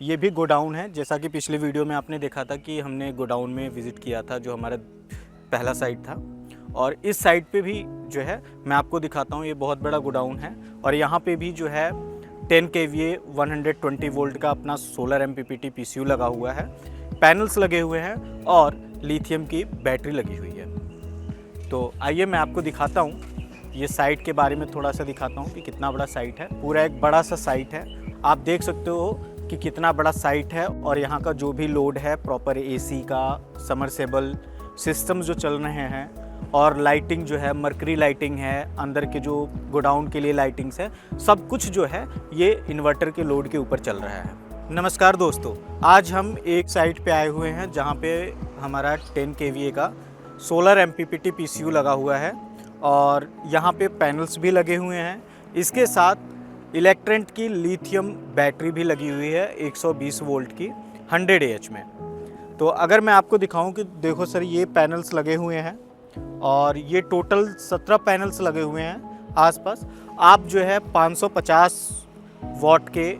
ये भी गोडाउन है। जैसा कि पिछले वीडियो में आपने देखा था कि हमने गोडाउन में विज़िट किया था, जो हमारा पहला साइट था। और इस साइट पे भी जो है मैं आपको दिखाता हूँ, ये बहुत बड़ा गोडाउन है। और यहाँ पे भी जो है 10 kVA 120 वोल्ट का अपना सोलर MPPT PCU लगा हुआ है, पैनल्स लगे हुए हैं और लिथियम की बैटरी लगी हुई है। तो आइए मैं आपको दिखाता हूँ, ये साइट के बारे में थोड़ा सा दिखाता हूँ कि कितना बड़ा साइट है। पूरा एक बड़ा सा साइट है, आप देख सकते हो कि कितना बड़ा साइट है। और यहाँ का जो भी लोड है, प्रॉपर AC का, समरसेबल सिस्टम जो चल रहे हैं, और लाइटिंग जो है, मर्करी लाइटिंग है, अंदर के जो गोडाउन के लिए लाइटिंग्स है, सब कुछ जो है ये इन्वर्टर के लोड के ऊपर चल रहा है। नमस्कार दोस्तों, आज हम एक साइट पे आए हुए हैं जहाँ पे हमारा 10 kVA का सोलर MPPT PCU लगा हुआ है और यहाँ पे पैनल्स भी लगे हुए हैं। इसके साथ इलेक्ट्रेंट की लिथियम बैटरी भी लगी हुई है 120 वोल्ट की 100 AH में। तो अगर मैं आपको दिखाऊं कि देखो सर, ये पैनल्स लगे हुए हैं और ये टोटल 17 पैनल्स लगे हुए हैं आसपास। आप जो है 550 वॉट के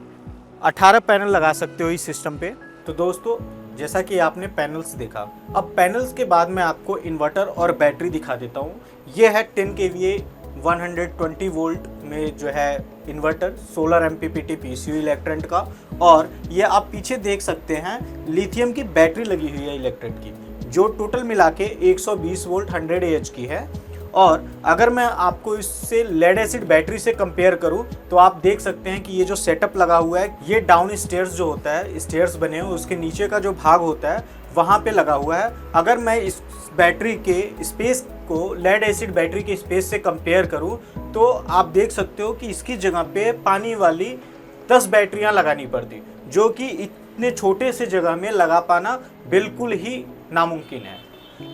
18 पैनल लगा सकते हो इस सिस्टम पे। तो दोस्तों, जैसा कि आपने पैनल्स देखा, अब पैनल्स के बाद मैं आपको इन्वर्टर और बैटरी दिखा देता हूँ। ये है 10 kVA 120 वोल्ट में जो है इन्वर्टर, सोलर MPPT PCU इलेक्ट्रेंट का। और ये आप पीछे देख सकते हैं लिथियम की बैटरी लगी हुई है इलेक्ट्रेंट की, जो टोटल मिला के 120 वोल्ट 100 AH की है। और अगर मैं आपको इससे लेड एसिड बैटरी से कंपेयर करूं तो आप देख सकते हैं कि ये जो सेटअप लगा हुआ है, ये डाउन स्टेयर्स जो होता है, स्टेयर्स बने हुए, उसके नीचे का जो भाग होता है वहाँ पे लगा हुआ है। अगर मैं इस बैटरी के स्पेस को लेड एसिड बैटरी के स्पेस से कंपेयर करूं तो आप देख सकते हो कि इसकी जगह पे पानी वाली 10 बैटरियां लगानी पड़ती, जो कि इतने छोटे से जगह में लगा पाना बिल्कुल ही नामुमकिन है।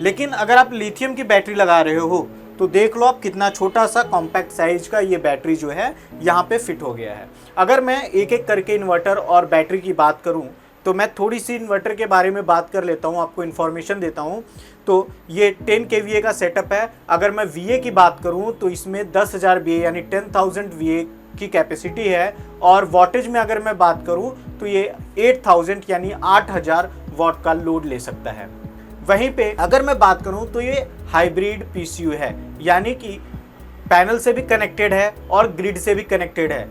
लेकिन अगर आप लिथियम की बैटरी लगा रहे हो तो देख लो आप कितना छोटा सा कॉम्पैक्ट साइज का ये बैटरी जो है यहाँ पे फिट हो गया है। अगर मैं एक एक करके इन्वर्टर और बैटरी की बात करूँ तो मैं थोड़ी सी इन्वर्टर के बारे में बात कर लेता हूँ, आपको इन्फॉर्मेशन देता हूँ। तो ये 10 kVA का सेटअप है। अगर मैं VA की बात करूँ तो इसमें 10,000 VA यानी 10,000 VA की कैपेसिटी है। और वॉटेज में अगर मैं बात करूँ तो ये 8,000 यानी 8,000 वॉट का लोड ले सकता है। वहीं पे अगर मैं बात करूँ तो ये हाइब्रिड PCU है, यानी कि पैनल से भी कनेक्टेड है और ग्रिड से भी कनेक्टेड है,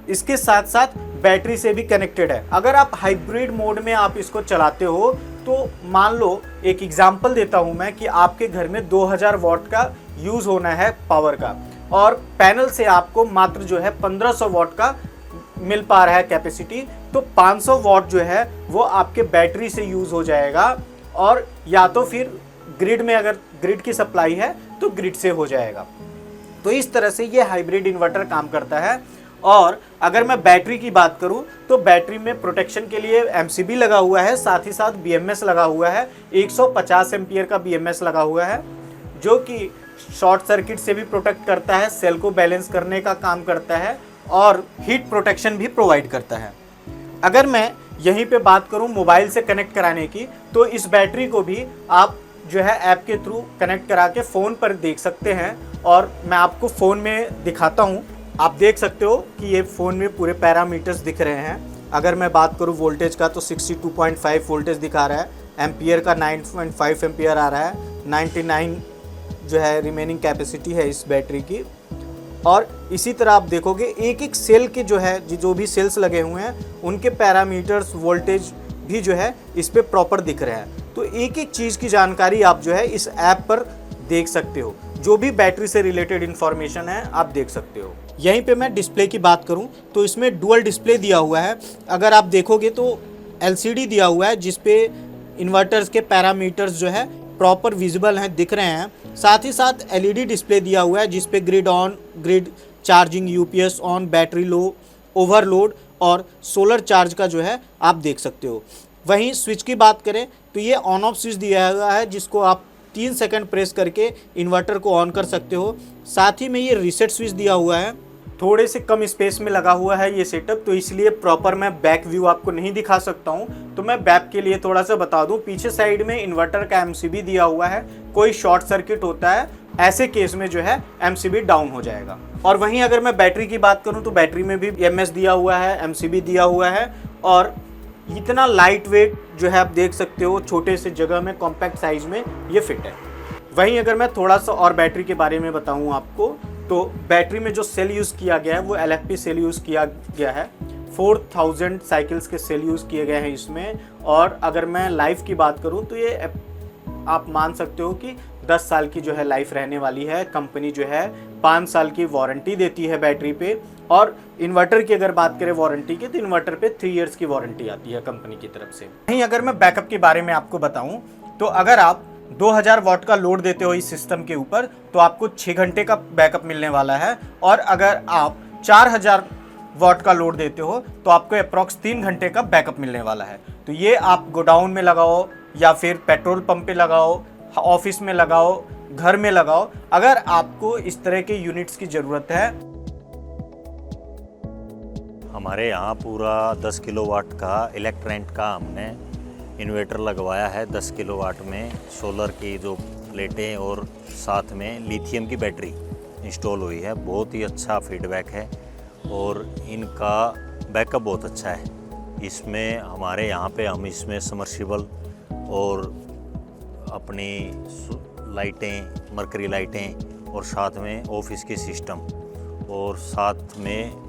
इसके साथ साथ बैटरी से भी कनेक्टेड है। अगर आप हाइब्रिड मोड में आप इसको चलाते हो तो मान लो, एक एग्जांपल देता हूं मैं, कि आपके घर में 2000 वॉट का यूज़ होना है पावर का, और पैनल से आपको मात्र जो है 1500 वॉट का मिल पा रहा है कैपेसिटी, तो 500 वॉट जो है वो आपके बैटरी से यूज़ हो जाएगा। और या तो फिर ग्रिड में, अगर ग्रिड की सप्लाई है तो ग्रिड से हो जाएगा। तो इस तरह से ये हाइब्रिड इन्वर्टर काम करता है। और अगर मैं बैटरी की बात करूं तो बैटरी में प्रोटेक्शन के लिए MCB लगा हुआ है, साथ ही साथ BMS लगा हुआ है। 150 एम्पियर का BMS लगा हुआ है, जो कि शॉर्ट सर्किट से भी प्रोटेक्ट करता है, सेल को बैलेंस करने का काम करता है और हीट प्रोटेक्शन भी प्रोवाइड करता है। अगर मैं यहीं पे बात करूं मोबाइल से कनेक्ट कराने की, तो इस बैटरी को भी आप जो है ऐप के थ्रू कनेक्ट करा के फ़ोन पर देख सकते हैं। और मैं आपको फ़ोन में दिखाता हूं, आप देख सकते हो कि ये फ़ोन में पूरे पैरामीटर्स दिख रहे हैं। अगर मैं बात करूं वोल्टेज का तो 62.5 वोल्टेज दिखा रहा है, एम्पियर का 9.5 एम्पियर आ रहा है, 99 जो है रिमेनिंग कैपेसिटी है इस बैटरी की। और इसी तरह आप देखोगे एक एक सेल के जो भी सेल्स लगे हुए हैं उनके पैरामीटर्स, वोल्टेज भी जो है इस पे प्रॉपर दिख रहे हैं। तो एक एक चीज़ की जानकारी आप जो है इस ऐप पर देख सकते हो, जो भी बैटरी से रिलेटेड इन्फॉर्मेशन है आप देख सकते हो। यहीं पे मैं डिस्प्ले की बात करूं तो इसमें डुअल डिस्प्ले दिया हुआ है। अगर आप देखोगे तो LCD दिया हुआ है, जिसपे इन्वर्टर्स के पैरामीटर्स जो है प्रॉपर विजिबल हैं, दिख रहे हैं। साथ ही साथ LED डिस्प्ले दिया हुआ है, जिस पे grid on, grid charging, UPS on, battery low, overload और सोलर चार्ज का जो है आप देख सकते हो। वहीं स्विच की बात करें तो ये ऑन ऑफ स्विच दिया हुआ है, जिसको आप 3 सेकंड प्रेस करके इन्वर्टर को ऑन कर सकते हो। साथ ही में ये रीसेट स्विच दिया हुआ है। थोड़े से कम स्पेस में लगा हुआ है ये सेटअप, तो इसलिए प्रॉपर मैं बैक व्यू आपको नहीं दिखा सकता हूँ। तो मैं बैक के लिए थोड़ा सा बता दूँ, पीछे साइड में इन्वर्टर का MCB दिया हुआ है। कोई शॉर्ट सर्किट होता है, ऐसे केस में जो है MCB डाउन हो जाएगा। और वहीं अगर मैं बैटरी की बात करूँ तो बैटरी में भी BMS दिया हुआ है, MCB दिया हुआ है और इतना लाइट वेट जो है आप देख सकते हो, छोटे से जगह में कॉम्पैक्ट साइज में ये फिट है। वहीं अगर मैं थोड़ा सा और बैटरी के बारे में बताऊं आपको, तो बैटरी में जो सेल यूज़ किया गया है वो LFP सेल यूज़ किया गया है। 4000 साइकिल्स के सेल यूज़ किए गए हैं इसमें। और अगर मैं लाइफ की बात करूं तो ये आप मान सकते हो कि 10 साल की जो है लाइफ रहने वाली है। कंपनी जो है 5 साल की वारंटी देती है बैटरी पे। और इन्वर्टर की अगर बात करें वारंटी की, तो इन्वर्टर पे 3 इयर्स की वारंटी आती है कंपनी की तरफ से। वहीं अगर मैं बैकअप के बारे में आपको बताऊं, तो अगर आप 2000 वाट का लोड देते हो इस सिस्टम के ऊपर, तो आपको 6 घंटे का बैकअप मिलने वाला है। और अगर आप 4000 वाट का लोड देते हो तो आपको अप्रॉक्स 3 घंटे का बैकअप मिलने वाला है। तो ये आप गोडाउन में लगाओ या फिर पेट्रोल पंप पे लगाओ, ऑफिस में लगाओ, घर में लगाओ, अगर आपको इस तरह के यूनिट्स की ज़रूरत है। हमारे यहाँ पूरा 10 किलोवाट का इलेक्ट्रेंट का हमने इन्वर्टर लगवाया है। 10 किलोवाट में सोलर की जो प्लेटें और साथ में लिथियम की बैटरी इंस्टॉल हुई है। बहुत ही अच्छा फीडबैक है और इनका बैकअप बहुत अच्छा है। इसमें हमारे यहाँ पे हम इसमें समर्सिबल और अपनी लाइटें, मरकरी लाइटें और साथ में ऑफिस के सिस्टम और साथ में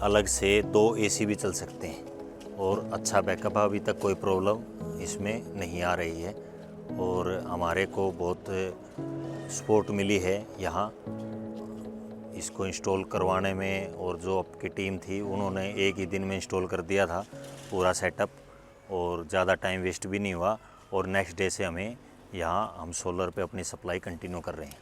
अलग से 2 AC भी चल सकते हैं और अच्छा बैकअप है। अभी तक कोई प्रॉब्लम इसमें नहीं आ रही है और हमारे को बहुत सपोर्ट मिली है यहाँ इसको इंस्टॉल करवाने में। और जो आपकी टीम थी उन्होंने एक ही दिन में इंस्टॉल कर दिया था पूरा सेटअप और ज़्यादा टाइम वेस्ट भी नहीं हुआ। और नेक्स्ट डे से हम सोलर पे अपनी सप्लाई कंटिन्यू कर रहे हैं।